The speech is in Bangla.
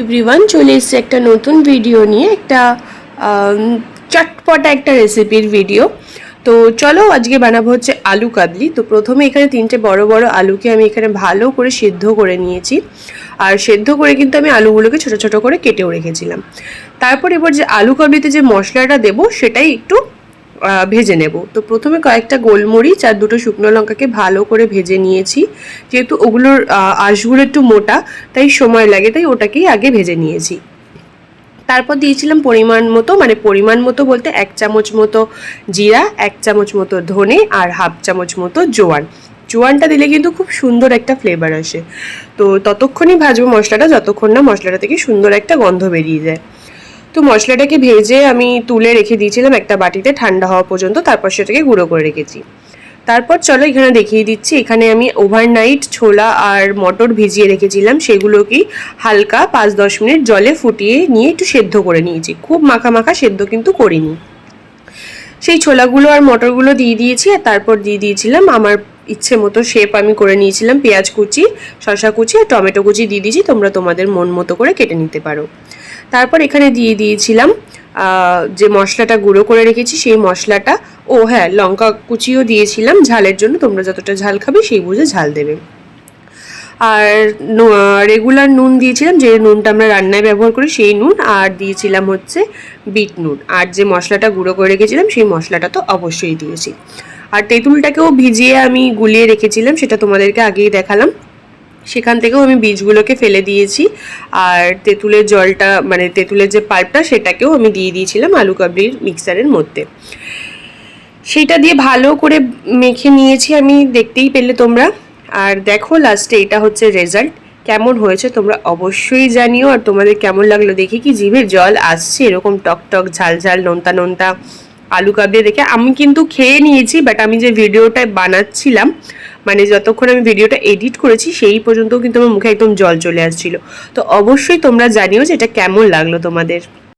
এভরিওয়ান, চলে এসেছে একটা নতুন ভিডিও নিয়ে, একটা চটপটা একটা রেসিপির ভিডিও। তো চলো, আজকে বানাবো হচ্ছে আলু কাবলি। তো প্রথমে এখানে 3টে বড় বড় আলুকে আমি এখানে ভালো করে সিদ্ধ করে নিয়েছি। আর সিদ্ধ করে কিন্তু আমি আলুগুলোকে ছোট ছোট করে কেটেও রেখেছিলাম। তারপর এবার যে আলু কাবলিতে যে মশলাটা দেবো সেটাই একটু ভেজে নেব। তো প্রথমে কয়েকটা গোলমরিচ আর 2টো শুকনো লঙ্কাকে ভালো করে ভেজে নিয়েছি। যেহেতু ওগুলোর আঁশগুলো একটু মোটা, তাই সময় লাগে, তাই ওটাকেই আগে ভেজে নিয়েছি। তারপর দিয়েছিলাম পরিমাণ মতো বলতে 1 চামচ মতো জিরা, 1 চামচ মতো ধনে আর হাফ চামচ মতো জোয়ানটা দিলে কিন্তু খুব সুন্দর একটা ফ্লেভার আসে। তো ততক্ষণই ভাজবো মশলাটা, যতক্ষণ না মশলাটা থেকে সুন্দর একটা গন্ধ বেরিয়ে যায়। তো মশলাটাকে ভেজে আমি তুলে রেখে দিয়েছিলাম একটা বাটিতে ঠান্ডা হওয়া পর্যন্ত, তারপর সেটাকে গুঁড়ো করে রেখেছি। তারপর চলো এখানে দেখিয়ে দিচ্ছি, এখানে আমি ওভারনাইট ছোলা আর মটর ভিজিয়ে রেখেছিলাম, সেগুলোকেই হালকা 5-10 মিনিট জলে ফুটিয়ে নিয়ে একটু সেদ্ধ করে নিয়েছি। খুব মাখা মাখা সেদ্ধ কিন্তু করিনি। সেই ছোলাগুলো আর মটরগুলো দিয়ে দিয়েছি, আর তারপর দিয়ে দিয়েছিলাম আমার ইচ্ছে মতো শেপ আমি করে নিয়েছিলাম। পেঁয়াজ কুচি, শসা কুচি আর টমেটো কুচি দিয়ে দিয়েছি, তোমরা তোমাদের মন মতো করে কেটে নিতে পারো। তারপর এখানে দিয়ে দিয়েছিলাম যে মশলাটা গুঁড়ো করে রেখেছি সেই মশলাটা। ও হ্যাঁ, লঙ্কা কুচিও দিয়েছিলাম ঝালের জন্য, তোমরা যতটা ঝাল খাবে সেই বুঝে ঝাল দেবে। আর রেগুলার নুন দিয়েছিলাম, যে নুনটা আমরা রান্নায় ব্যবহার করি সেই নুন, আর দিয়েছিলাম হচ্ছে বিট নুন। আর যে মশলাটা গুঁড়ো করে রেখেছিলাম সেই মশলাটা তো অবশ্যই দিয়েছি। আর তেঁতুলটাকেও ভিজিয়ে আমি গুলিয়ে রেখেছিলাম, সেটা তোমাদেরকে আগেই দেখালাম। সেখান থেকেও আমি বীজগুলোকে ফেলে দিয়েছি। আর তেঁতুলের জলটা, মানে তেঁতুলের যে পাল্পটা, সেটাকেও আমি দিয়ে দিয়েছিলাম আলু কাবলির মিক্সারের মধ্যে। সেইটা দিয়ে ভালো করে মেখে নিয়েছি আমি, দেখতেই পেলে তোমরা। আর দেখো লাস্টে এটা হচ্ছে রেজাল্ট। কেমন হয়েছে তোমরা অবশ্যই জানিও। আর তোমাদের কেমন লাগলো দেখে কি জিভে জল আসছে, এরকম টক টক ঝাল ঝাল নোনতা নোনতা আলু কাবলি দেখে। আমি কিন্তু খেয়ে নিয়েছি, বাট আমি যে ভিডিওটা বানাচ্ছিলাম, মানে যতক্ষণ আমি ভিডিওটা এডিট করেছি সেই পর্যন্ত কিন্তু আমার মুখে একদম জল চলে আসছিল। তো অবশ্যই তোমরা জানিও যে এটা কেমন লাগলো তোমাদের।